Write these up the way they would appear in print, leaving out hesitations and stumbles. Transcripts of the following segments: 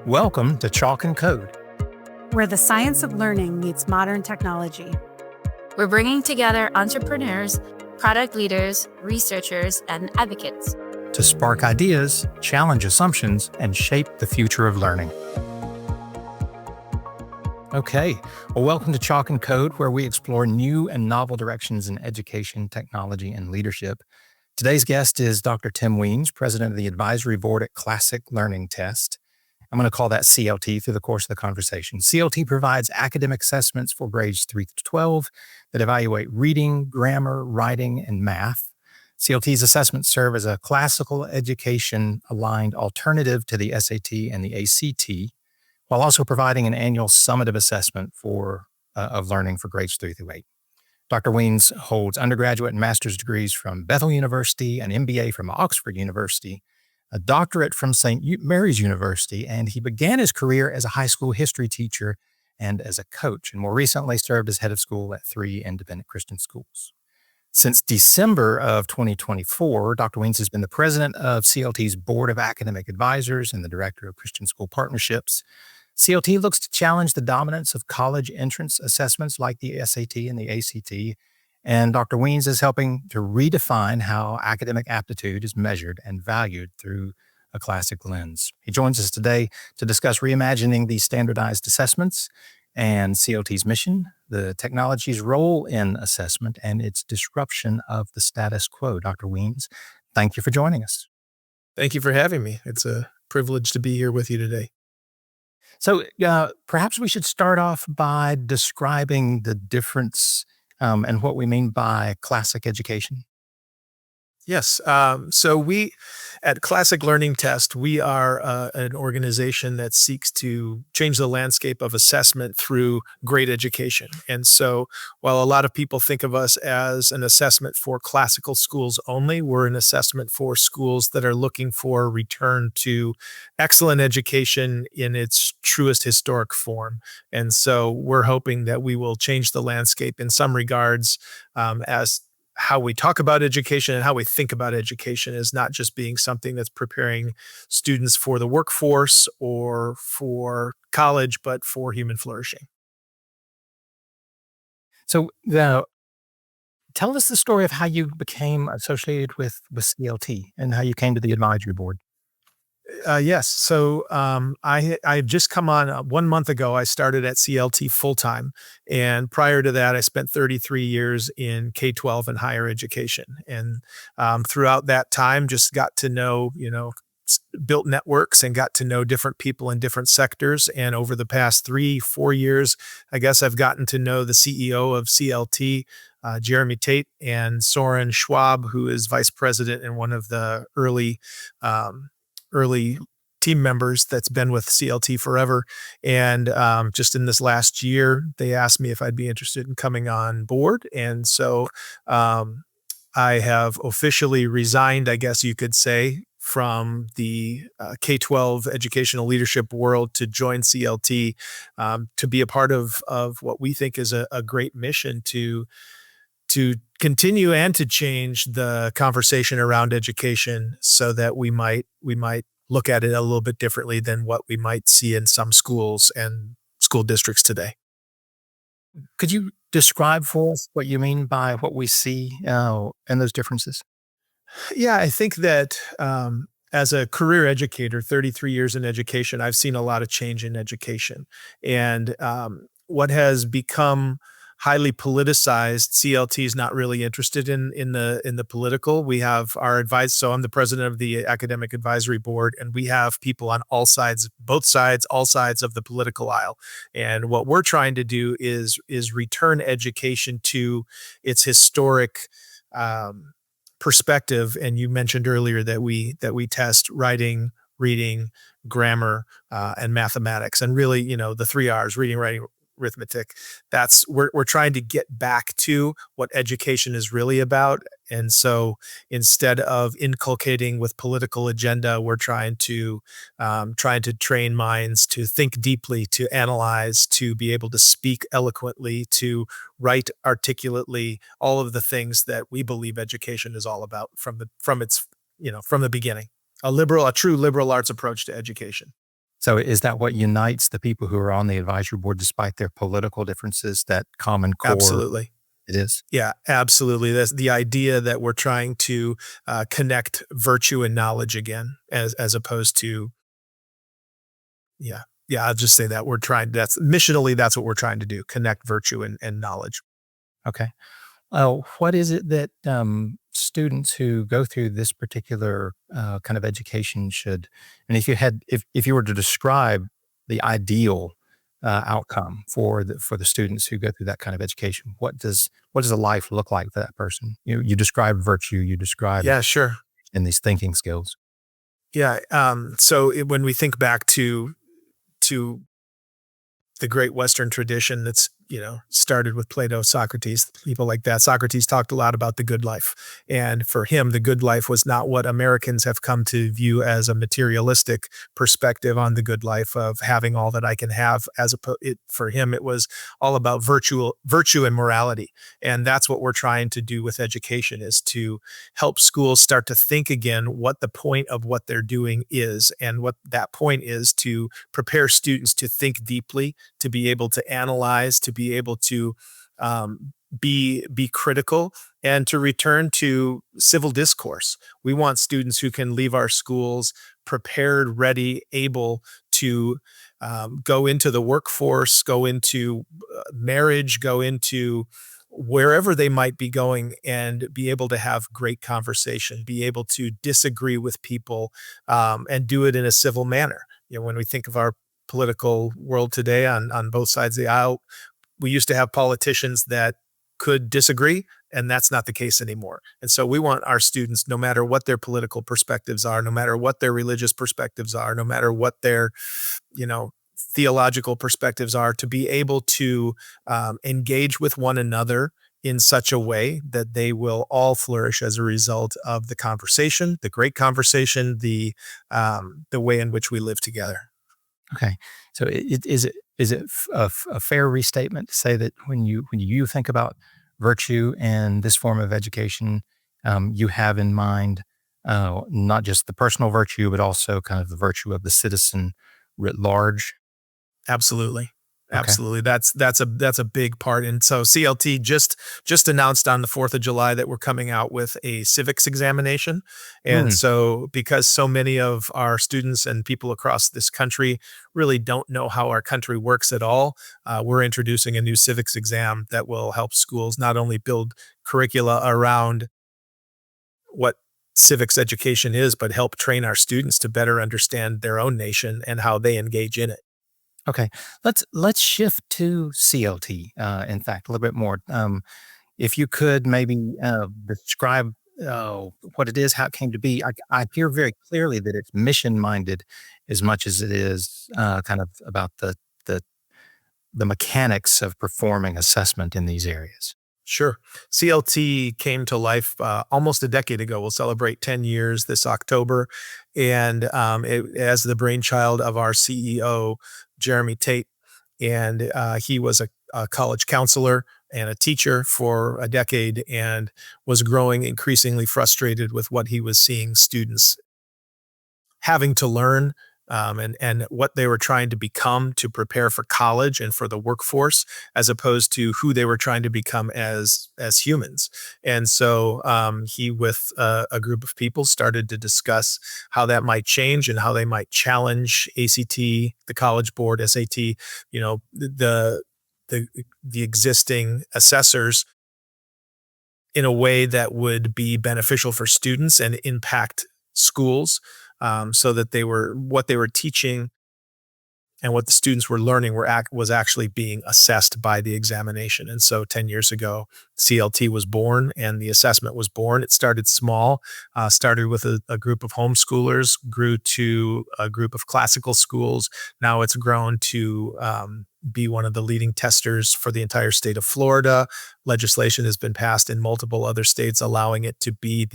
Welcome to Chalk and Code. Where the science of learning meets modern technology. We're bringing together entrepreneurs, product leaders, researchers, and advocates to spark ideas, challenge assumptions, and shape the future of learning. Okay, well, welcome to Chalk and Code, where we explore new and novel directions in education, technology, and leadership. Today's guest is Dr. Tim Wiens, president of the advisory board at Classic Learning Test. I'm going to call that CLT through the course of the conversation. CLT provides academic assessments for grades 3 to 12 that evaluate reading, grammar, writing, and math. CLT's assessments serve as a classical education-aligned alternative to the SAT and the ACT, while also providing an annual summative assessment of learning for grades 3 through 8. Dr. Wiens holds undergraduate and master's degrees from Bethel University, an MBA from Oxford University, a doctorate from St. Mary's University, and he began his career as a high school history teacher and as a coach, and more recently served as head of school at 3 independent Christian schools. Since December of 2024, Dr. Wiens has been the president of CLT's Board of Academic Advisors and the director of Christian School Partnerships. CLT looks to challenge the dominance of college entrance assessments like the SAT and the ACT, and Dr. Wiens is helping to redefine how academic aptitude is measured and valued through a classic lens. He joins us today to discuss reimagining these standardized assessments and CLT's mission, the technology's role in assessment, and its disruption of the status quo. Dr. Wiens, thank you for joining us. Thank you for having me. It's a privilege to be here with you today. So perhaps we should start off by describing the difference and what we mean by classic education. Yes. So we, at Classic Learning Test, we are an organization that seeks to change the landscape of assessment through great education. And so while a lot of people think of us as an assessment for classical schools only, we're an assessment for schools that are looking for a return to excellent education in its truest historic form. And so we're hoping that we will change the landscape in some regards as how we talk about education and how we think about education is not just being something that's preparing students for the workforce or for college, but for human flourishing. So tell us the story of how you became associated with CLT and how you came to the advisory board. Yes. So I had just come on 1 month ago. I started at CLT full-time. And prior to that, I spent 33 years in K-12 and higher education. And throughout that time, just got to know, built networks and got to know different people in different sectors. And over the past 3-4 years, I guess I've gotten to know the CEO of CLT, Jeremy Tate, and Soren Schwab, who is vice president and one of the early team members that's been with CLT forever. And just in this last year, they asked me if I'd be interested in coming on board. And so I have officially resigned, I guess you could say, from the K-12 educational leadership world to join CLT to be a part of what we think is a great mission to continue and to change the conversation around education so that we might look at it a little bit differently than what we might see in some schools and school districts today. Could you describe for us what you mean by what we see and those differences? Yeah, I think that as a career educator, 33 years in education, I've seen a lot of change in education. And what has become highly politicized, CLT is not really interested in the political. We have our advice. So I'm the president of the academic advisory board, and we have people on all sides, both sides, all sides of the political aisle. And what we're trying to do is return education to its historic perspective. And you mentioned earlier that we test writing, reading, grammar, and mathematics, and really, the 3 R's: reading, writing, arithmetic. That's we're trying to get back to what education is really about. And so instead of inculcating with political agenda, we're trying to train minds to think deeply, to analyze, to be able to speak eloquently, to write articulately, all of the things that we believe education is all about from the beginning. A true liberal arts approach to education. So is that what unites the people who are on the advisory board despite their political differences, that common core? Absolutely. It is? Yeah, absolutely. That's the idea that we're trying to connect virtue and knowledge again, as opposed to, yeah, yeah. I'll just say that we're trying. That's missionally. That's what we're trying to do: connect virtue and knowledge. Okay. What is it that students who go through this particular kind of education should, and if you were to describe the ideal outcome for the students who go through that kind of education, what does a life look like for that person? You describe virtue, you describe Yeah, sure. in these thinking skills. Yeah. When we think back to the great Western tradition that's, started with Plato, Socrates, people like that. Socrates talked a lot about the good life. And for him, the good life was not what Americans have come to view as a materialistic perspective on the good life of having all that I can have. For him, it was all about virtue and morality. And that's what we're trying to do with education, is to help schools start to think again what the point of what they're doing is. And what that point is to prepare students to think deeply, to be able to analyze, to be able to be critical, and to return to civil discourse. We want students who can leave our schools prepared, ready, able to go into the workforce, go into marriage, go into wherever they might be going, and be able to have great conversation, be able to disagree with people, and do it in a civil manner. When we think of our political world today on both sides of the aisle, we used to have politicians that could disagree, and that's not the case anymore. And so we want our students, no matter what their political perspectives are, no matter what their religious perspectives are, no matter what their, theological perspectives are, to be able to engage with one another in such a way that they will all flourish as a result of the conversation, the great conversation, the way in which we live together. Okay. So is it a fair restatement to say that when you think about virtue and this form of education, you have in mind not just the personal virtue, but also kind of the virtue of the citizen writ large? Absolutely. Okay. Absolutely. That's a big part. And so CLT just announced on the 4th of July that we're coming out with a civics examination. And so because so many of our students and people across this country really don't know how our country works at all, we're introducing a new civics exam that will help schools not only build curricula around what civics education is, but help train our students to better understand their own nation and how they engage in it. Okay, let's shift to CLT. In fact, a little bit more. If you could maybe describe what it is, how it came to be. I hear very clearly that it's mission minded, as much as it is kind of about the the mechanics of performing assessment in these areas. Sure. CLT came to life almost a decade ago. We'll celebrate 10 years this October. And as the brainchild of our CEO, Jeremy Tate. And he was a college counselor and a teacher for a decade, and was growing increasingly frustrated with what he was seeing students having to learn, and what they were trying to become to prepare for college and for the workforce, as opposed to who they were trying to become as humans. And so he, with a group of people, started to discuss how that might change and how they might challenge ACT, the College Board, SAT, the existing assessors in a way that would be beneficial for students and impact schools, so that what they were teaching and what the students were learning was actually being assessed by the examination. And so 10 years ago, CLT was born and the assessment was born. It started small, started with a group of homeschoolers, grew to a group of classical schools. Now it's grown to be one of the leading testers for the entire state of Florida. Legislation has been passed in multiple other states, allowing it to be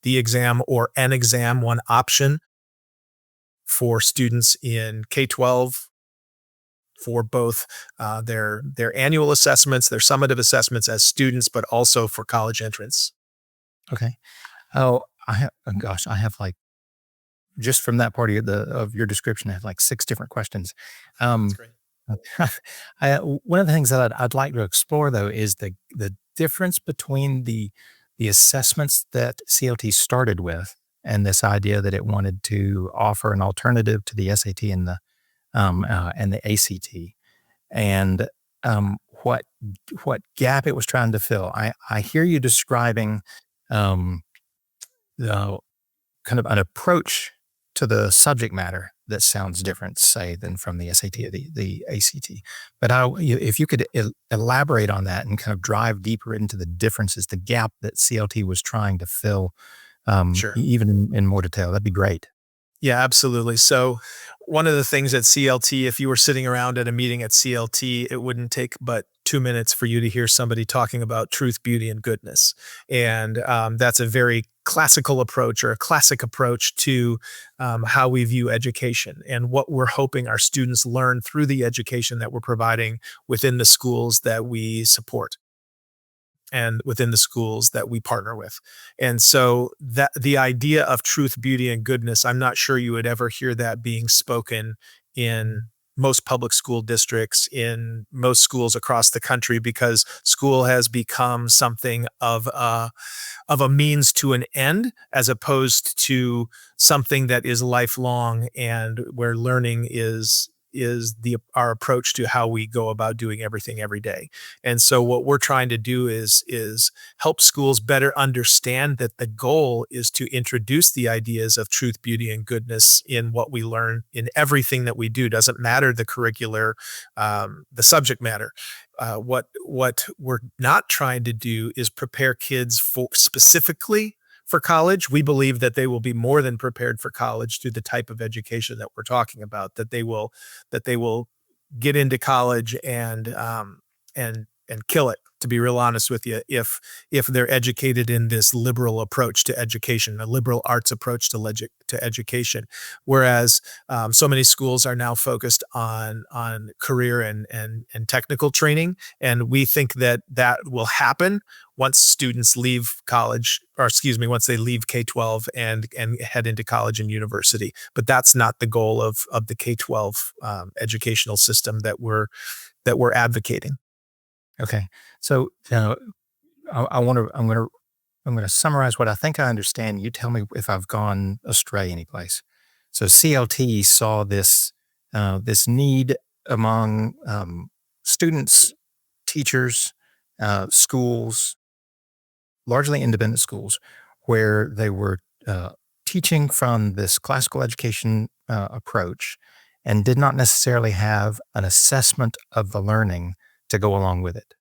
the exam or an exam, one option for students in K-12 for both their annual assessments, their summative assessments as students, but also for college entrance. Okay. Oh, I have like just from that part of your description, I have like 6 different questions. That's Um, great. one of the things that I'd like to explore though is the difference between the assessments that CLT started with and this idea that it wanted to offer an alternative to the SAT and the ACT, and what gap it was trying to fill. I hear you describing um, the kind of an approach to the subject matter that sounds different, say, than from the SAT or the ACT. But if you could elaborate on that and kind of drive deeper into the differences, the gap that CLT was trying to fill, Sure. even in more detail, that'd be great. Yeah, absolutely. So, one of the things at CLT, if you were sitting around at a meeting at CLT, it wouldn't take but 2 minutes for you to hear somebody talking about truth, beauty, and goodness. And that's a very classical approach, or a classic approach to how we view education and what we're hoping our students learn through the education that we're providing within the schools that we support and within the schools that we partner with. And so that the idea of truth, beauty, and goodness, I'm not sure you would ever hear that being spoken in most public school districts, in most schools across the country, because school has become something of a means to an end, as opposed to something that is lifelong, and where learning is our approach to how we go about doing everything every day. And so what we're trying to do is help schools better understand that the goal is to introduce the ideas of truth, beauty, and goodness in what we learn in everything that we do. Doesn't matter the curricular, the subject matter. What we're not trying to do is prepare kids for specifically for college. We believe that they will be more than prepared for college through the type of education that we're talking about, that they will get into college and kill it, to be real honest with you, if they're educated in this liberal approach to education, a liberal arts approach to education. Whereas so many schools are now focused on career and technical training, and we think that will happen once students leave college, or excuse me, once they leave K-12 and head into college and university. But that's not the goal of the K-12 educational system that we're advocating. Okay, so I'm going to summarize what I think I understand. You tell me if I've gone astray anyplace. So CLT saw this need among students, teachers, schools, largely independent schools, where they were teaching from this classical education approach and did not necessarily have an assessment of the learning to go along with it.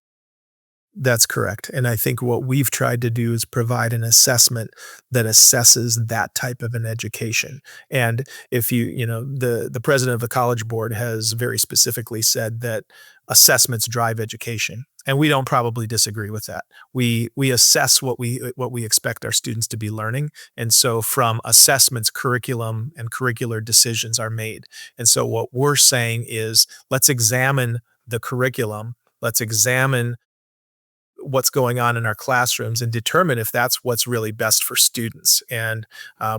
That's correct. And I think what we've tried to do is provide an assessment that assesses that type of an education. And if the president of the College Board has very specifically said that assessments drive education. And we don't probably disagree with that. We assess what we expect our students to be learning. And so from assessments, curriculum and curricular decisions are made. And so what we're saying is, let's examine the curriculum. Let's examine what's going on in our classrooms and determine if that's what's really best for students. And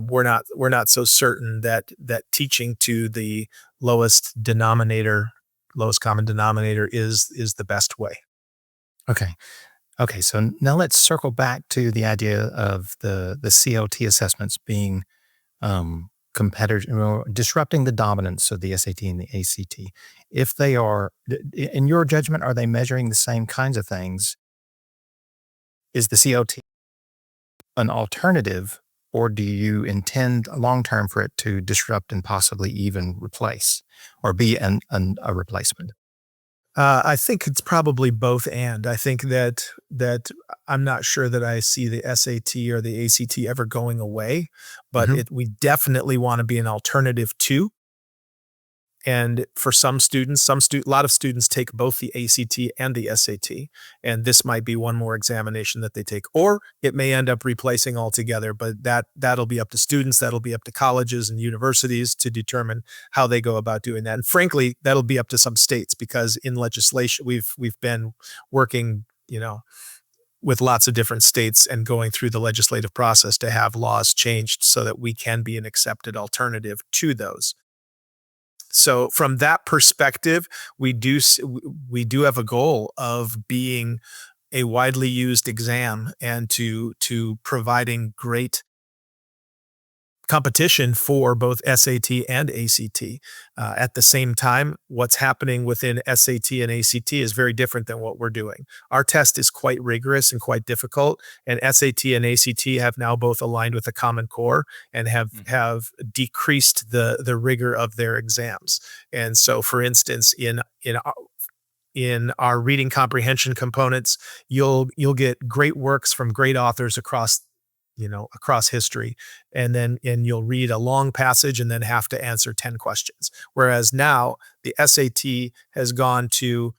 we're not so certain that teaching to the lowest common denominator is the best way. Okay. So now let's circle back to the idea of the CLT assessments being competitor, disrupting the dominance of the SAT and the ACT. If they are, in your judgment, are they measuring the same kinds of things? Is the CLT an alternative, or do you intend long-term for it to disrupt and possibly even replace, or be a replacement? I think it's probably both. And I think that I'm not sure that I see the SAT or the ACT ever going away, but we definitely want to be an alternative to. And for some students, a lot of students take both the ACT and the SAT, and this might be one more examination that they take, or it may end up replacing altogether. But that'll be up to students, that'll be up to colleges and universities to determine how they go about doing that. And frankly, that'll be up to some states, because in legislation we've been working, with lots of different states and going through the legislative process to have laws changed so that we can be an accepted alternative to those. So from that perspective, we do have a goal of being a widely used exam and to providing great competition for both SAT and ACT. At the same time, what's happening within SAT and ACT is very different than what we're doing. Our test is quite rigorous and quite difficult, and SAT and ACT have now both aligned with the Common Core and have decreased the rigor of their exams. And so, for instance, in our reading comprehension components, you'll get great works from great authors across history, and you'll read a long passage and then have to answer 10 questions. Whereas now the SAT has gone to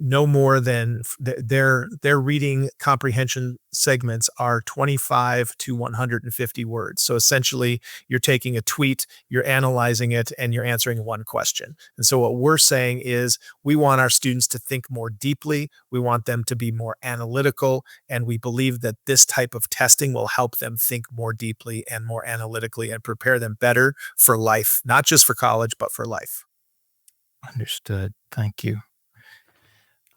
no more than their reading comprehension segments are 25 to 150 words. So essentially, you're taking a tweet, you're analyzing it, and you're answering one question. And so what we're saying is we want our students to think more deeply. We want them to be more analytical. And we believe that this type of testing will help them think more deeply and more analytically and prepare them better for life, not just for college, but for life. Understood. Thank you.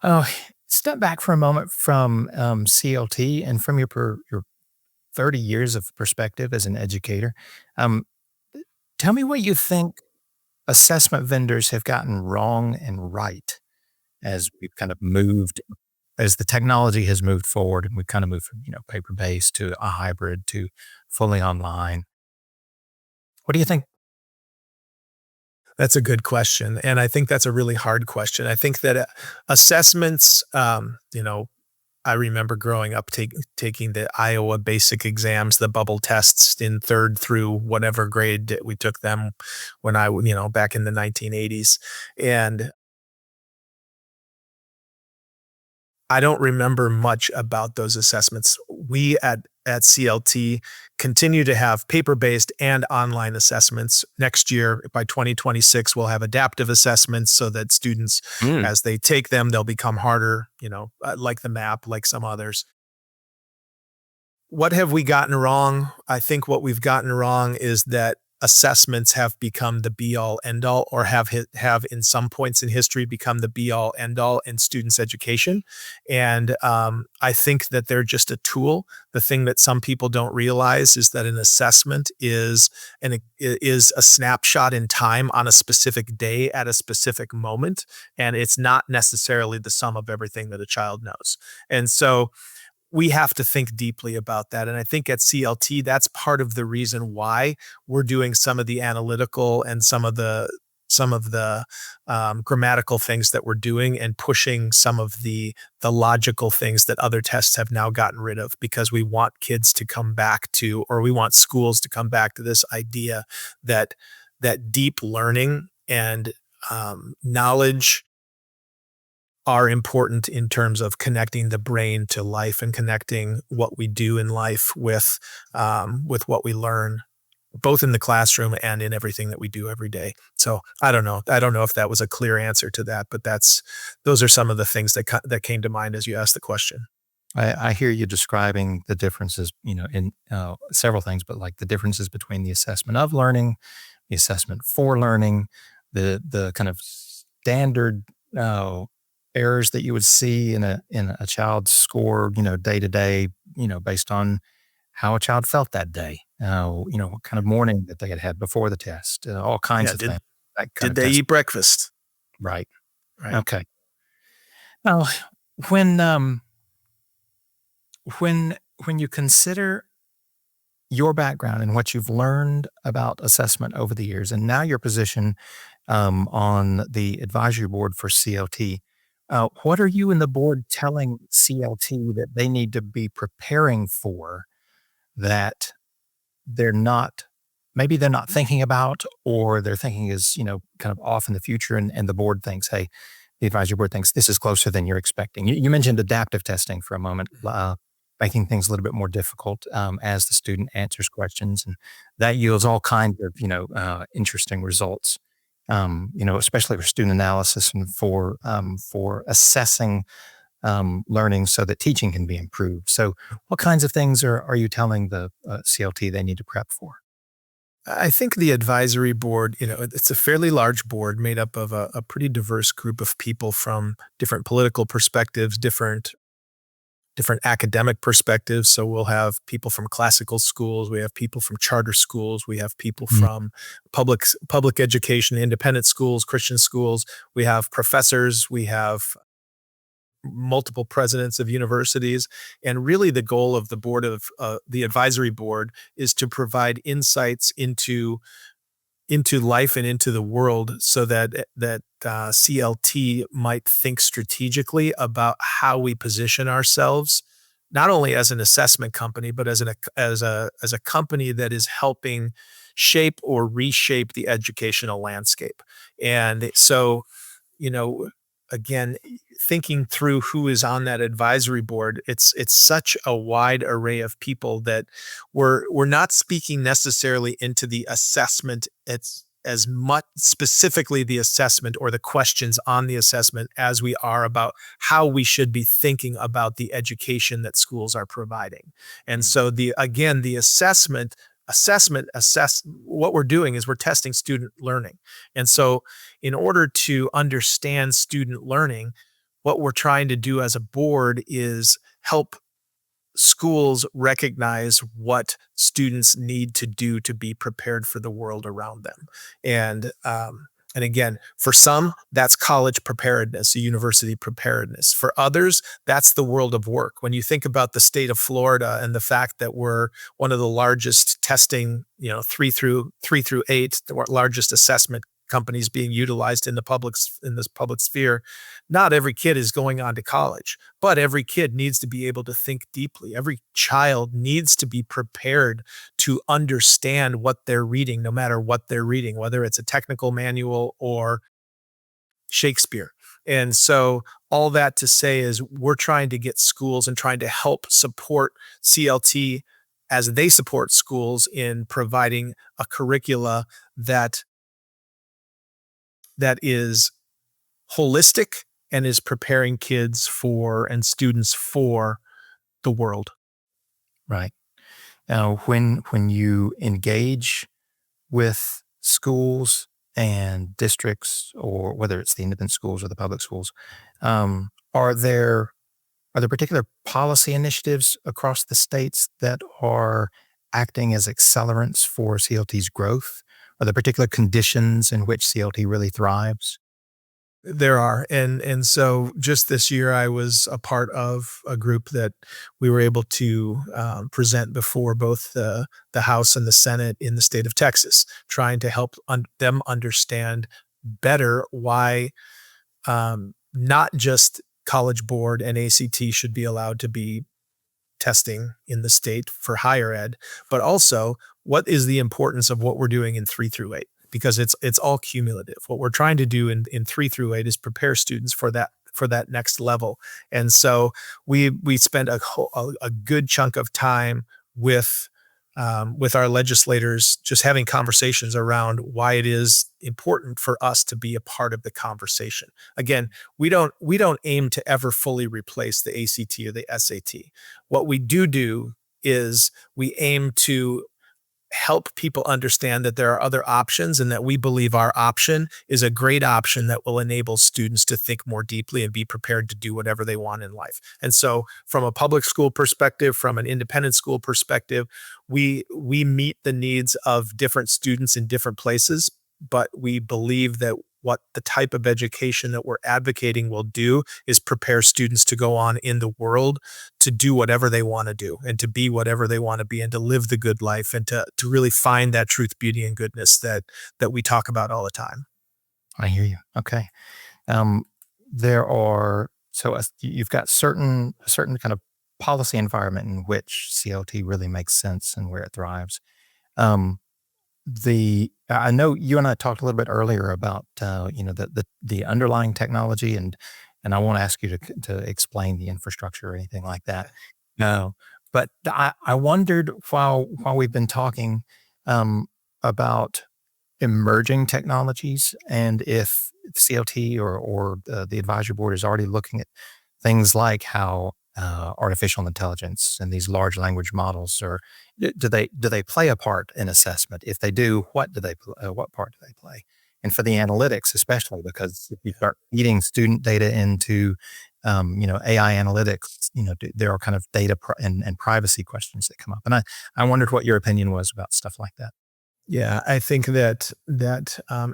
Oh, step back for a moment from CLT and from your 30 years of perspective as an educator. Tell me what you think assessment vendors have gotten wrong and right as we've kind of moved, as the technology has moved forward and we've kind of moved from, paper-based to a hybrid to fully online. What do you think? That's a good question. And I think that's a really hard question. I think that assessments, I remember growing up taking the Iowa basic exams, the bubble tests in 3rd through whatever grade that we took them when back in the 1980s. And I don't remember much about those assessments. We at CLT continue to have paper-based and online assessments. Next year, by 2026, we'll have adaptive assessments so that students, as they take them, they'll become harder, like the MAP, like some others. What have we gotten wrong? I think what we've gotten wrong is that assessments have become the be-all, end-all, or have in some points in history become the be-all, end-all in students' education. And I think that they're just a tool. The thing that some people don't realize is that an assessment is a snapshot in time on a specific day at a specific moment, and it's not necessarily the sum of everything that a child knows. And so we have to think deeply about that. And I think at CLT, that's part of the reason why we're doing some of the analytical and some of the grammatical things that we're doing and pushing some of the logical things that other tests have now gotten rid of, because we want kids to come back to, or we want schools to come back to this idea that deep learning and knowledge are important in terms of connecting the brain to life and connecting what we do in life with what we learn, both in the classroom and in everything that we do every day. So I don't know. I don't know if that was a clear answer to that, but those are some of the things that came to mind as you asked the question. I hear you describing the differences, in several things, but like the differences between the assessment of learning, the assessment for learning, the kind of standard errors that you would see in a child's score, day to day, based on how a child felt that day, what kind of morning that they had before the test, all kinds of things. Did they eat breakfast? Right. Okay. Now, when you consider your background and what you've learned about assessment over the years, and now your position on the advisory board for CLT, what are you and the board telling CLT that they need to be preparing for that maybe they're not thinking about, or they're thinking is, kind of off in the future, and the board thinks, hey, the advisory board thinks this is closer than you're expecting. You mentioned adaptive testing for a moment, making things a little bit more difficult as the student answers questions, and that yields all kinds of, interesting results. Especially for student analysis and for assessing learning so that teaching can be improved. So what kinds of things are you telling the CLT they need to prep for? I think the advisory board, it's a fairly large board made up of a pretty diverse group of people from different political perspectives, different academic perspectives. So we'll have people from classical schools, we have people from charter schools, we have people from public education, independent schools, Christian schools, we have professors, we have multiple presidents of universities. And really the goal of the board of the advisory board is to provide insights into life and into the world so that CLT might think strategically about how we position ourselves, not only as an assessment company, but as a company that is helping shape or reshape the educational landscape. And so, again, thinking through who is on that advisory board, it's such a wide array of people that we're not speaking necessarily into the assessment. It's as much specifically the assessment or the questions on the assessment as we are about how we should be thinking about the education that schools are providing. And so the assessment what we're doing is we're testing student learning. And so in order to understand student learning, what we're trying to do as a board is help schools recognize what students need to do to be prepared for the world around them. And again, for some, that's college preparedness, university preparedness. For others, that's the world of work. When you think about the state of Florida and the fact that we're one of the largest testing, 3 through 8, the largest assessment companies being utilized in this public sphere, not every kid is going on to college, but every kid needs to be able to think deeply. Every child needs to be prepared to understand what they're reading, no matter what they're reading, whether it's a technical manual or Shakespeare. And so all that to say is we're trying to get schools and trying to help support CLT as they support schools in providing a curricula that is holistic and is preparing kids and students for the world. Right. Now, when you engage with schools and districts, or whether it's the independent schools or the public schools, are there particular policy initiatives across the states that are acting as accelerants for CLT's growth? Are there particular conditions in which CLT really thrives? There are. And so just this year, I was a part of a group that we were able to present before both the House and the Senate in the state of Texas, trying to help them understand better why not just College Board and ACT should be allowed to be testing in the state for higher ed, but also what is the importance of what we're doing in 3 through 8, because it's all cumulative. What we're trying to do in 3 through 8 is prepare students for that next level. And so we spent a good chunk of time with our legislators, just having conversations around why it is important for us to be a part of the conversation. Again, we don't aim to ever fully replace the ACT or the SAT. What we do is we aim to help people understand that there are other options, and that we believe our option is a great option that will enable students to think more deeply and be prepared to do whatever they want in life. And so from a public school perspective, from an independent school perspective, we meet the needs of different students in different places, but we believe that what the type of education that we're advocating will do is prepare students to go on in the world to do whatever they want to do and to be whatever they want to be and to live the good life and to really find that truth, beauty, and goodness that we talk about all the time. I hear you. Okay. You've got a certain kind of policy environment in which CLT really makes sense and where it thrives. I know you and I talked a little bit earlier about the underlying technology, and I won't ask you to explain the infrastructure or anything like that. No, but I wondered while we've been talking about emerging technologies, and if CLT or the advisory board is already looking at things like how artificial intelligence and these large language models do they play a part in assessment? If they do, what part do they play? And for the analytics, especially because if you start feeding student data into AI analytics, there are kind of data and privacy questions that come up. And I wondered what your opinion was about stuff like that. Yeah, I think that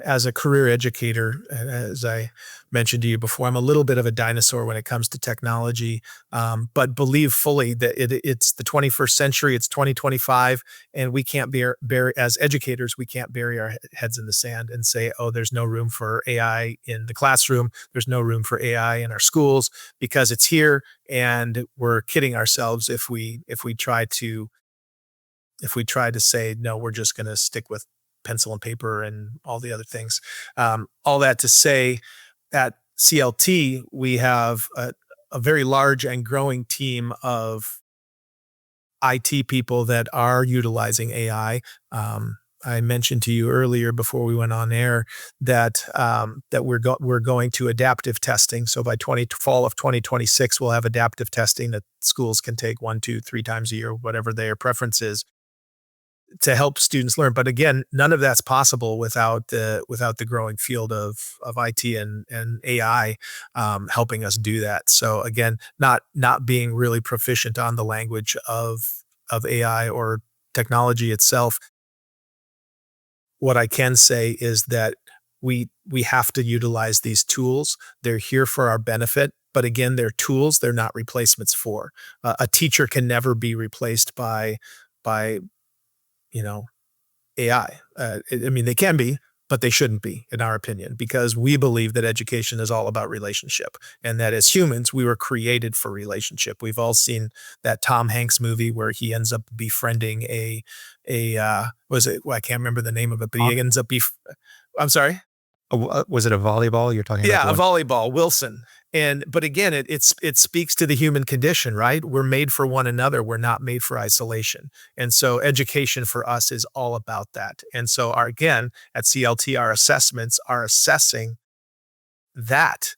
as a career educator, as I mentioned to you before, I'm a little bit of a dinosaur when it comes to technology, but believe fully that it's the 21st century, it's 2025, and we can't bury as educators, we can't bury our heads in the sand and say, oh, there's no room for AI in the classroom, there's no room for AI in our schools because it's here, and we're kidding ourselves if we try to say, no, we're just going to stick with pencil and paper and all the other things. All that to say, at CLT, we have a very large and growing team of IT people that are utilizing AI. I mentioned to you earlier before we went on air that we're going to adaptive testing. So by fall of 2026, we'll have adaptive testing that schools can take 1, 2, 3 times a year, whatever their preference is, to help students learn. But again, none of that's possible without the growing field of IT and AI helping us do that. So again, not being really proficient on the language of AI or technology itself. What I can say is that we have to utilize these tools. They're here for our benefit. But again, they're tools. They're not replacements for. A teacher can never be replaced by AI. They can be, but they shouldn't be, in our opinion, because we believe that education is all about relationship, and that as humans, we were created for relationship. We've all seen that Tom Hanks movie where he ends up befriending I can't remember the name of it, but he ends up I'm sorry? Was it a volleyball you're talking about? Yeah, a volleyball, Wilson. But again, it speaks to the human condition, right? We're made for one another. We're not made for isolation. And so education for us is all about that. And so again, at CLT, our assessments are assessing that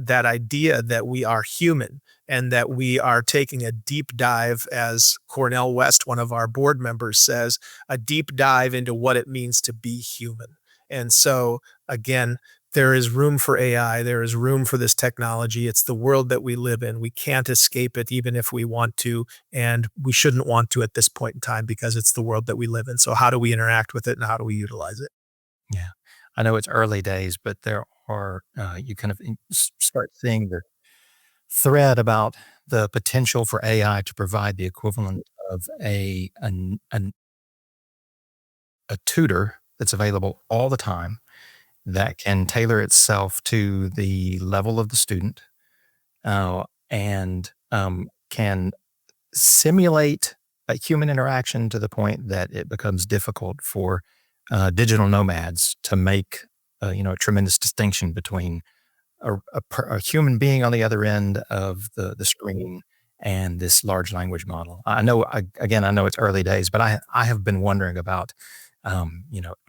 idea that we are human and that we are taking a deep dive, as Cornell West, one of our board members, says, a deep dive into what it means to be human. And so again, there is room for AI. There is room for this technology. It's the world that we live in. We can't escape it, even if we want to, and we shouldn't want to at this point in time because it's the world that we live in. So how do we interact with it and how do we utilize it? Yeah. I know it's early days, but there are, you kind of start seeing the thread about the potential for AI to provide the equivalent of a tutor that's available all the time, that can tailor itself to the level of the student, and can simulate a human interaction to the point that it becomes difficult for digital nomads to make a tremendous distinction between a human being on the other end of the screen and this large language model. I know it's early days, but I have been wondering about,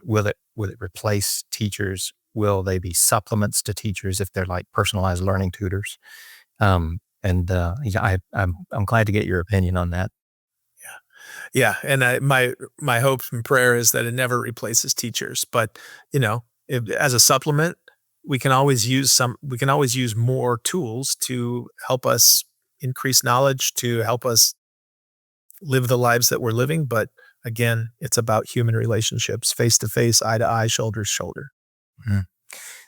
will it replace teachers? Will they be supplements to teachers if they're like personalized learning tutors? I'm glad to get your opinion on that. Yeah. And my hope and prayer is that it never replaces teachers, but as a supplement, we can always use more tools to help us increase knowledge, to help us live the lives that we're living. But again, it's about human relationships, face to face, eye to eye, shoulder to shoulder. Mm-hmm.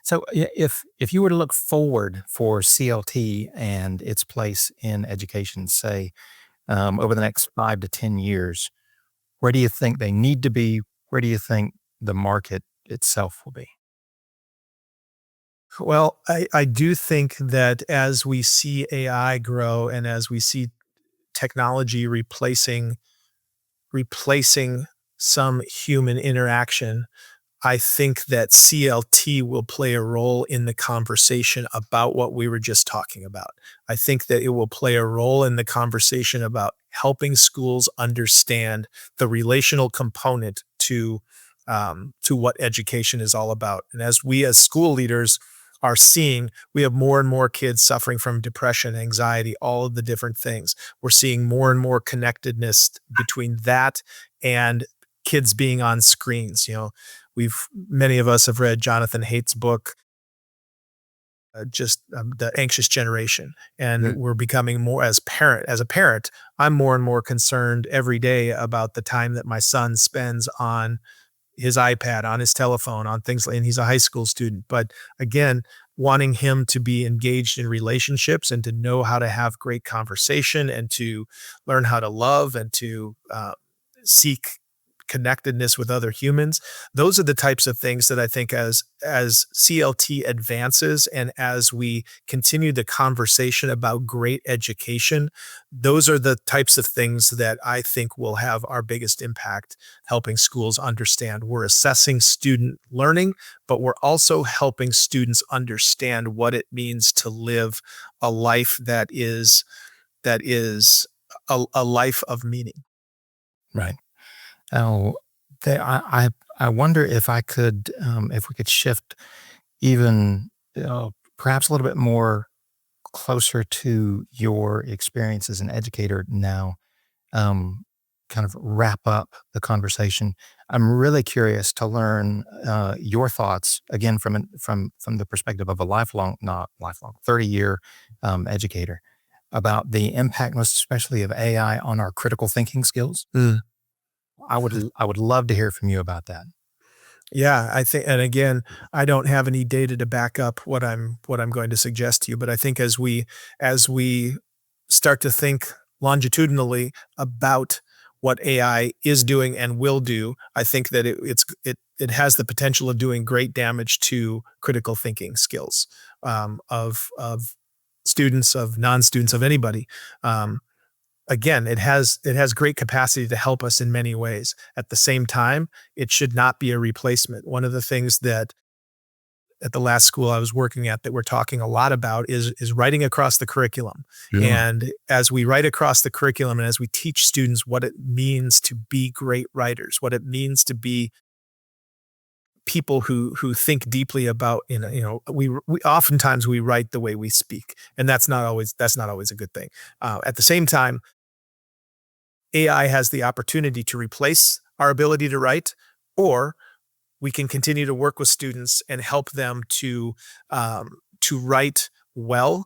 So if you were to look forward for CLT and its place in education, say, over the next 5 to 10 years, where do you think they need to be? Where do you think the market itself will be? Well, I do think that as we see AI grow and as we see technology replacing some human interaction, I think that CLT will play a role in the conversation about what we were just talking about. I think that it will play a role in the conversation about helping schools understand the relational component to what education is all about. And as school leaders are seeing, we have more and more kids suffering from depression, anxiety, all of the different things. We're seeing more and more connectedness between that and kids being on screens. Many of us have read Jonathan Haidt's book, the anxious generation, and we're becoming more, as a parent, I'm more and more concerned every day about the time that my son spends on his iPad, on his telephone, on things and he's a high school student. But again, wanting him to be engaged in relationships and to know how to have great conversation and to learn how to love and to seek connectedness with other humans. Those are the types of things that I think as CLT advances and as we continue the conversation about great education, those are the types of things that I think will have our biggest impact, helping schools understand we're assessing student learning, but we're also helping students understand what it means to live a life that is a life of meaning. Right. Oh, I wonder if if we could shift even perhaps a little bit more closer to your experience as an educator now, kind of wrap up the conversation. I'm really curious to learn your thoughts again from the perspective of a not lifelong, 30-year educator about the impact, most especially of AI on our critical thinking skills. I would love to hear from you about that. Yeah, I think, and again, I don't have any data to back up what I'm going to suggest to you, but I think as we start to think longitudinally about what AI is doing and will do, I think that it has the potential of doing great damage to critical thinking skills of students, of non-students, of anybody. Again, it has great capacity to help us in many ways. At the same time, it should not be a replacement. One of the things that at the last school I was working at that we're talking a lot about is writing across the curriculum. Yeah. And as we write across the curriculum and as we teach students what it means to be great writers, what it means to be people who think deeply about, we oftentimes we write the way we speak, and that's not always a good thing. At the same time, AI has the opportunity to replace our ability to write, or we can continue to work with students and help them to write well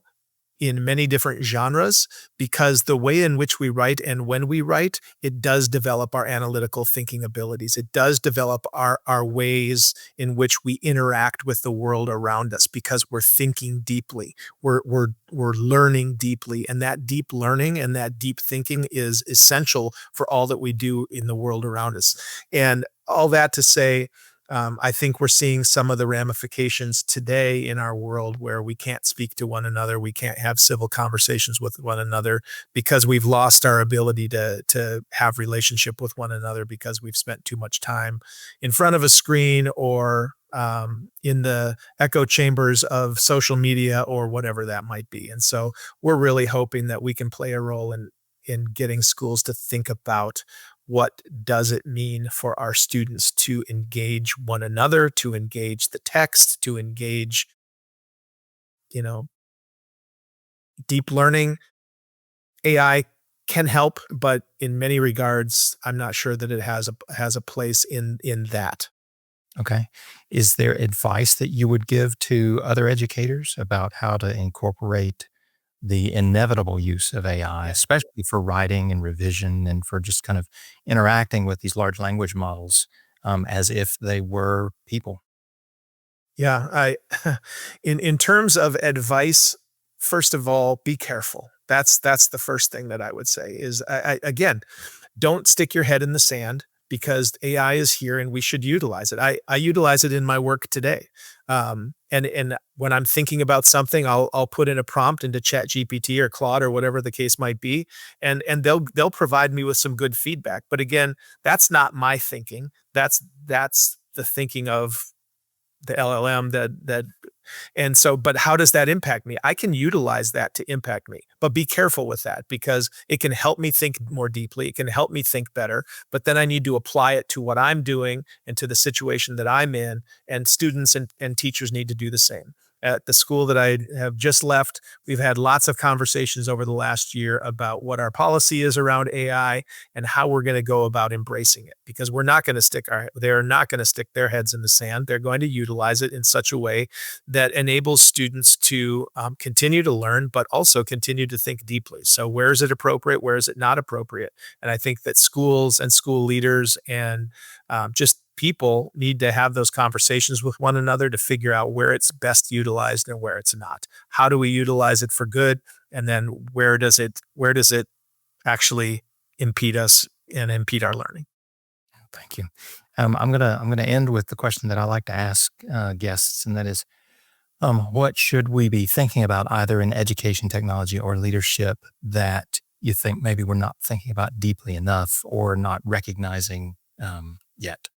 in many different genres, because the way in which we write and when we write, it does develop our analytical thinking abilities. It does develop our ways in which we interact with the world around us, because we're thinking deeply, we're learning deeply, and that deep learning and that deep thinking is essential for all that we do in the world around us. And all that to say, I think we're seeing some of the ramifications today in our world where we can't speak to one another. We can't have civil conversations with one another because we've lost our ability to have relationship with one another because we've spent too much time in front of a screen or in the echo chambers of social media or whatever that might be. And so we're really hoping that we can play a role in getting schools to think about what does it mean for our students to engage one another, to engage the text, to engage, deep learning. AI can help, but in many regards, I'm not sure that it has a place in that. Okay. Is there advice that you would give to other educators about how to incorporate the inevitable use of AI, especially for writing and revision and for just kind of interacting with these large language models as if they were people? Yeah, in terms of advice, first of all, be careful. That's the first thing that I would say is, again, don't stick your head in the sand, because AI is here and we should utilize it. I utilize it in my work today. And when I'm thinking about something, I'll put in a prompt into ChatGPT or Claude or whatever the case might be, and they'll provide me with some good feedback. But again, that's not my thinking. That's the thinking of the LLM and so, but how does that impact me? I can utilize that to impact me, but be careful with that, because it can help me think more deeply. It can help me think better, but then I need to apply it to what I'm doing and to the situation that I'm in, and students and teachers need to do the same. At the school that I have just left, we've had lots of conversations over the last year about what our policy is around AI and how we're going to go about embracing it, because they're not going to stick their heads in the sand. They're going to utilize it in such a way that enables students to continue to learn, but also continue to think deeply. So where is it appropriate? Where is it not appropriate? And I think that schools and school leaders and just people need to have those conversations with one another to figure out where it's best utilized and where it's not. How do we utilize it for good? And then where does it actually impede us and impede our learning? Thank you. I'm gonna end with the question that I like to ask guests, and that is, what should we be thinking about either in education, technology, or leadership that you think maybe we're not thinking about deeply enough or not recognizing yet?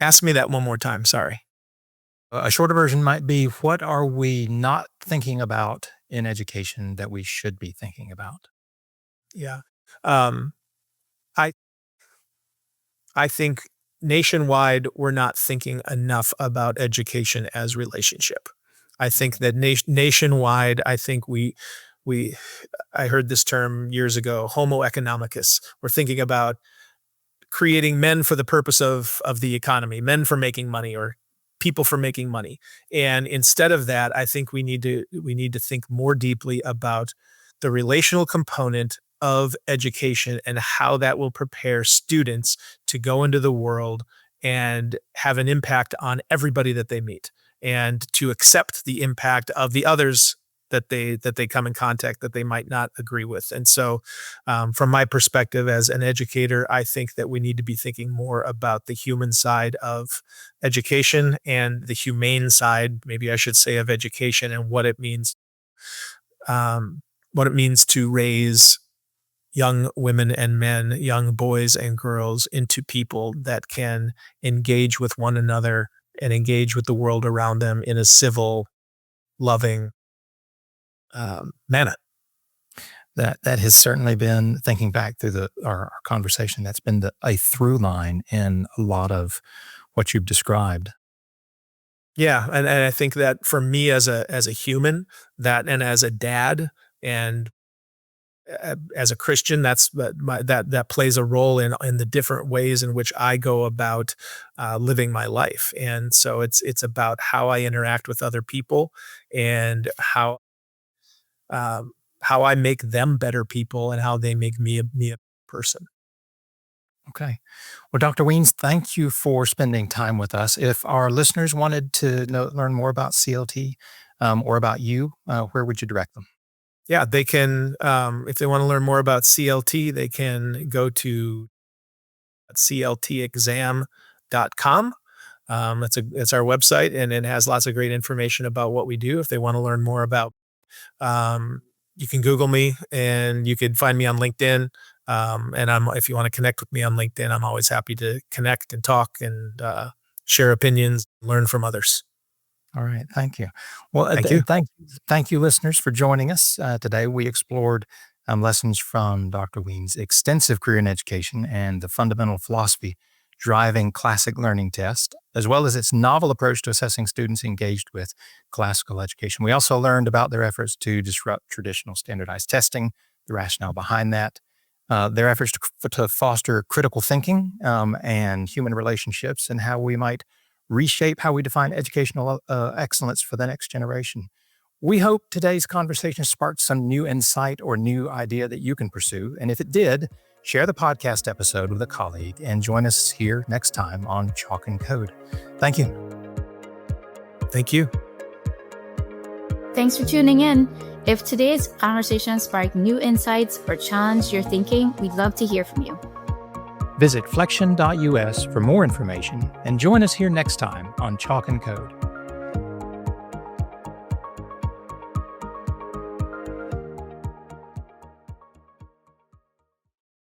Ask me that one more time. Sorry. A shorter version might be, what are we not thinking about in education that we should be thinking about? Yeah. I think nationwide, we're not thinking enough about education as relationship. I think that nationwide, I think I heard this term years ago, homo economicus. We're thinking about creating men for the purpose of the economy, men for making money, or people for making money. And instead of that, I think we need to think more deeply about the relational component of education and how that will prepare students to go into the world and have an impact on everybody that they meet, and to accept the impact of the others that they come in contact that they might not agree with. And so from my perspective as an educator, I think that we need to be thinking more about the human side of education and the humane side, maybe I should say, of education, and what it means to raise young women and men, young boys and girls into people that can engage with one another and engage with the world around them in a civil, loving manner. That has certainly been, thinking back through our conversation, that's been a through line in a lot of what you've described. Yeah, and I think that for me as a human, and as a dad, and as a Christian, that plays a role in the different ways in which I go about living my life. And so it's about how I interact with other people, and how I make them better people, and how they make me a person. Okay. Well, Dr. Wiens, thank you for spending time with us. If our listeners wanted to learn more about CLT or about you, where would you direct them? Yeah, they can, if they want to learn more about CLT, they can go to cltexam.com. It's our website, and it has lots of great information about what we do. If they want to learn more about, you can Google me, and you can find me on LinkedIn. And if you want to connect with me on LinkedIn, I'm always happy to connect and talk and share opinions, learn from others. All right. Thank you. Well, thank you, listeners, for joining us. Today, we explored lessons from Dr. Wiens' extensive career in education and the fundamental philosophy driving classic learning test, as well as its novel approach to assessing students engaged with classical education. We also learned about their efforts to disrupt traditional standardized testing, the rationale behind that, their efforts to foster critical thinking and human relationships, and how we might reshape how we define educational excellence for the next generation. We hope today's conversation sparked some new insight or new idea that you can pursue. And if it did, share the podcast episode with a colleague and join us here next time on Chalk and Code. Thank you. Thank you. Thanks for tuning in. If today's conversation sparked new insights or challenged your thinking, we'd love to hear from you. Visit flexion.us for more information and join us here next time on Chalk and Code.